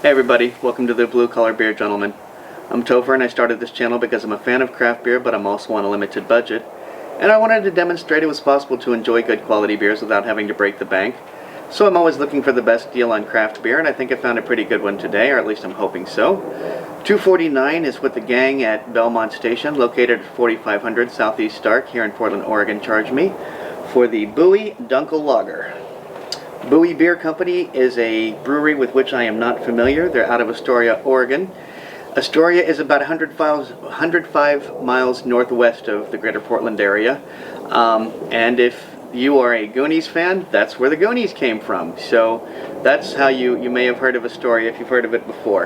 Hey everybody, welcome to the Blue Collar Beer Gentleman. I'm Topher and I started this channel because I'm a fan of craft beer, but I'm also on a limited budget. And I wanted to demonstrate it was possible to enjoy good quality beers without having to break the bank. So I'm always looking for the best deal on craft beer, and I think I found a pretty good one today, or at least I'm hoping so. $2.49 is what the gang at Belmont Station, located at 4500 Southeast Stark here in Portland, Oregon, charged me for the Buoy Dunkel Lager. Buoy Beer Company is a brewery with which I am not familiar. They're out of Astoria, Oregon. Astoria is about 105 miles northwest of the greater Portland area. And if you are a Goonies fan, that's where the Goonies came from. So that's how you may have heard of Astoria if you've heard of it before.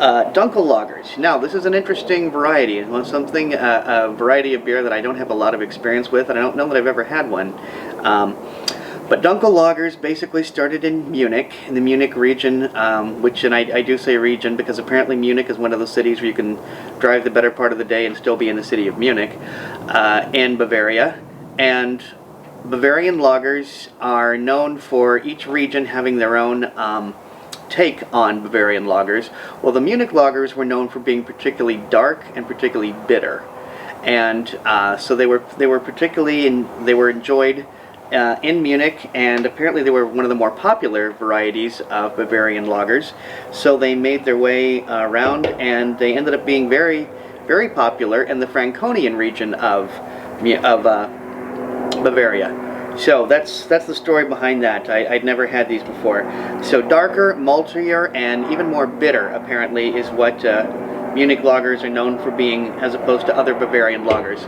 Dunkel lagers. Now, this is an interesting variety. It's a variety of beer that I don't have a lot of experience with, and I don't know that I've ever had one. But Dunkel lagers basically started in Munich, in the Munich region, and I do say region because apparently Munich is one of those cities where you can drive the better part of the day and still be in the city of Munich, in Bavaria. And Bavarian lagers are known for each region having their own take on Bavarian lagers. Well, the Munich lagers were known for being particularly dark and particularly bitter. And so they were enjoyed in Munich, and apparently they were one of the more popular varieties of Bavarian lagers. So they made their way around, and they ended up being very, very popular in the Franconian region of Bavaria. So that's the story behind that. I'd never had these before. So darker, maltier, and even more bitter apparently is what Munich lagers are known for being, as opposed to other Bavarian lagers.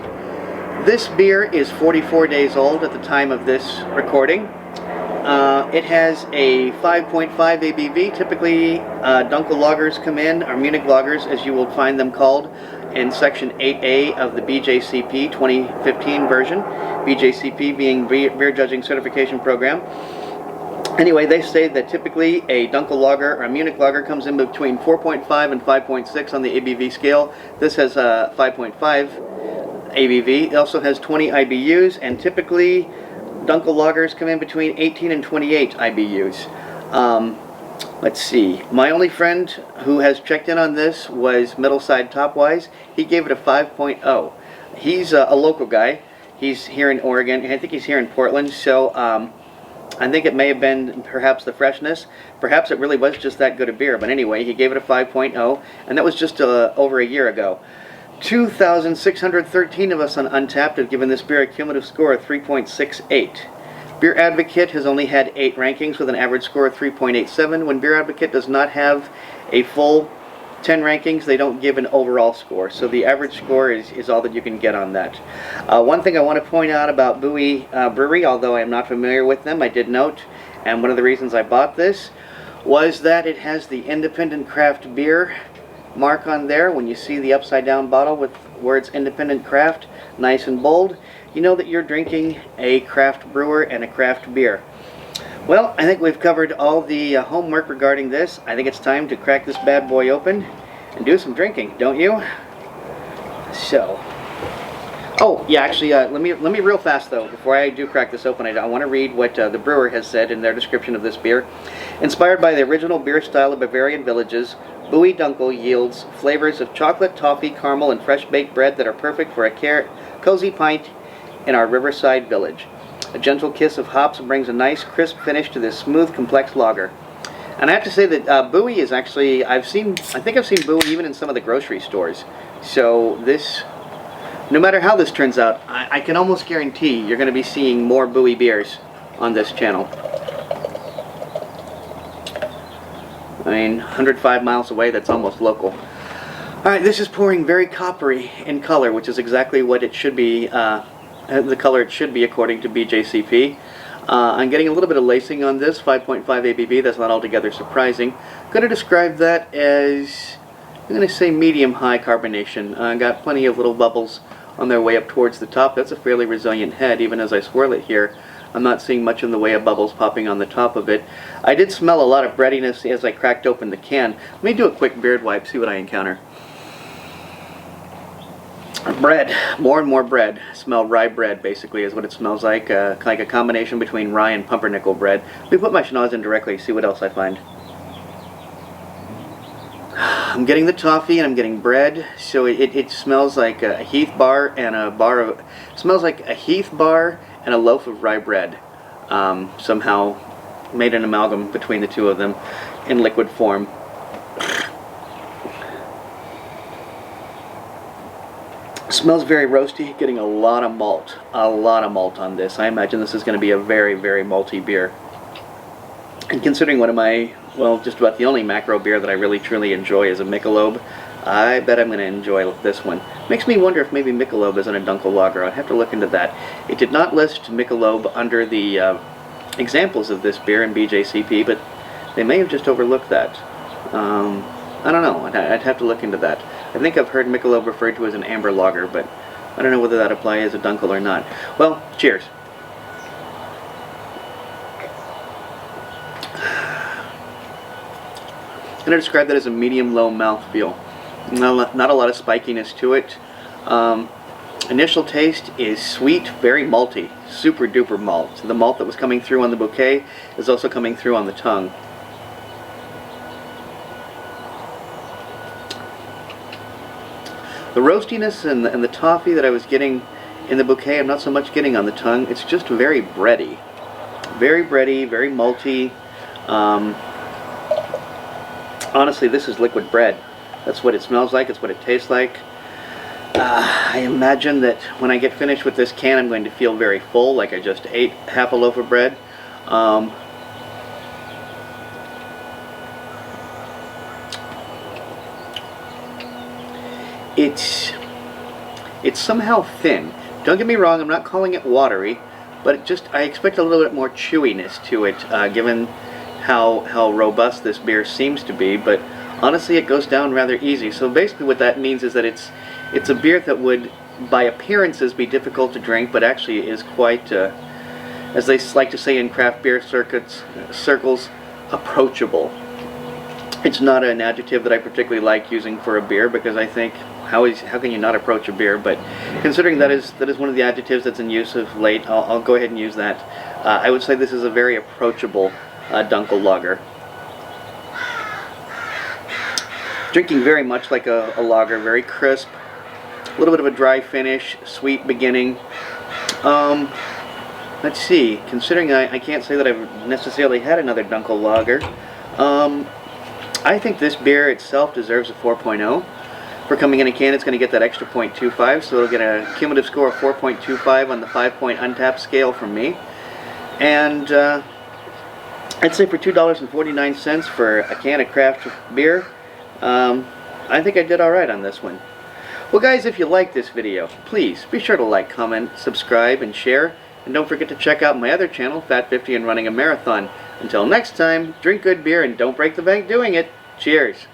This beer is 44 days old at the time of this recording. It has a 5.5 ABV. Typically, Dunkel lagers come in, or Munich lagers as you will find them called, in Section 8A of the BJCP 2015 version. BJCP being Beer Judging Certification Program. Anyway, they say that typically a Dunkel lager or a Munich lager comes in between 4.5 and 5.6 on the ABV scale. This has a 5.5 ABV. It also has 20 IBUs, and typically Dunkel lagers come in between 18 and 28 IBUs. Let's see. My only friend who has checked in on this was Middleside Topwise. He gave it a 5.0. He's a local guy. He's here in Oregon. I think he's here in Portland. So I think it may have been perhaps the freshness. Perhaps it really was just that good a beer. But anyway, he gave it a 5.0, and that was just over a year ago. 2,613 of us on Untapped have given this beer a cumulative score of 3.68. Beer Advocate has only had 8 rankings with an average score of 3.87. When Beer Advocate does not have a full 10 rankings, they don't give an overall score. So the average score is all that you can get on that. One thing I want to point out about Buoy Brewery, although I am not familiar with them, I did note, and one of the reasons I bought this was that it has the independent craft beer mark on there. When you see the upside down bottle with words independent craft, nice and bold, you know that you're drinking a craft brewer and a craft beer. Well, I think we've covered all the homework regarding this. I think it's time to crack this bad boy open and do some drinking, don't you? So, oh yeah, actually, let me real fast though, before I do crack this open, I want to read what the brewer has said in their description of this beer. Inspired by the original beer style of Bavarian villages, Buoy Dunkel yields flavors of chocolate, toffee, caramel, and fresh baked bread that are perfect for a cozy pint in our riverside village. A gentle kiss of hops brings a nice, crisp finish to this smooth, complex lager. And I have to say that Buoy is actually, I think I've seen Buoy even in some of the grocery stores. So this, no matter how this turns out, I can almost guarantee you're going to be seeing more Buoy beers on this channel. I mean, 105 miles away, that's almost local. Alright, this is pouring very coppery in color, which is exactly what it should be, the color it should be according to BJCP. I'm getting a little bit of lacing on this, 5.5 ABV, that's not altogether surprising. I'm going to describe that as, I'm going to say medium-high carbonation. Got plenty of little bubbles on their way up towards the top. That's a fairly resilient head, even as I swirl it here. I'm not seeing much in the way of bubbles popping on the top of it. I did smell a lot of breadiness as I cracked open the can. Let me do a quick beard wipe, see what I encounter. Bread, more and more bread. Smell rye bread, basically, is what it smells like a combination between rye and pumpernickel bread. Let me put my schnoz in directly, see what else I find. I'm getting the toffee and I'm getting bread, so it smells like a Heath bar and a bar of, smells like a Heath bar and a loaf of rye bread. Somehow made an amalgam between the two of them in liquid form. Smells very roasty, getting a lot of malt on this. I imagine this is going to be a very, very malty beer. And considering one of my, well, just about the only macro beer that I really truly enjoy is a Michelob, I bet I'm going to enjoy this one. Makes me wonder if maybe Michelob isn't a Dunkel lager. I'd have to look into that. It did not list Michelob under the examples of this beer in BJCP, but they may have just overlooked that. I don't know. I'd have to look into that. I think I've heard Michelob referred to as an amber lager, but I don't know whether that applies as a Dunkel or not. Well, cheers. I'm going to describe that as a medium-low mouthfeel. Not a lot of spikiness to it. Initial taste is sweet, very malty, super duper malt. The malt that was coming through on the bouquet is also coming through on the tongue. The roastiness and the toffee that I was getting in the bouquet, I'm not so much getting on the tongue. It's just very bready. Very bready, very malty. Honestly, this is liquid bread. That's what it smells like. It's what it tastes like. I imagine that when I get finished with this can, I'm going to feel very full, like I just ate half a loaf of bread. It's somehow thin. Don't get me wrong, I'm not calling it watery, but I expect a little bit more chewiness to it, given how robust this beer seems to be, but honestly it goes down rather easy. So basically what that means is that it's a beer that would, by appearances, be difficult to drink, but actually is quite, as they like to say in craft beer circles, approachable. It's not an adjective that I particularly like using for a beer, because I think, how can you not approach a beer? But considering that is one of the adjectives that's in use of late, I'll go ahead and use that. I would say this is a very approachable Dunkel lager. Drinking very much like a lager, very crisp, a little bit of a dry finish, sweet beginning. Let's see, considering I can't say that I've necessarily had another Dunkel lager, I think this beer itself deserves a 4.0. For coming in a can, it's going to get that extra 0.25, so it'll get a cumulative score of 4.25 on the 5-point Untapped scale from me. And I'd say for $2.49 for a can of craft beer, I think I did alright on this one. Well guys, if you like this video, please be sure to like, comment, subscribe, and share. And don't forget to check out my other channel, Fat 50 and Running a Marathon. Until next time, drink good beer and don't break the bank doing it. Cheers!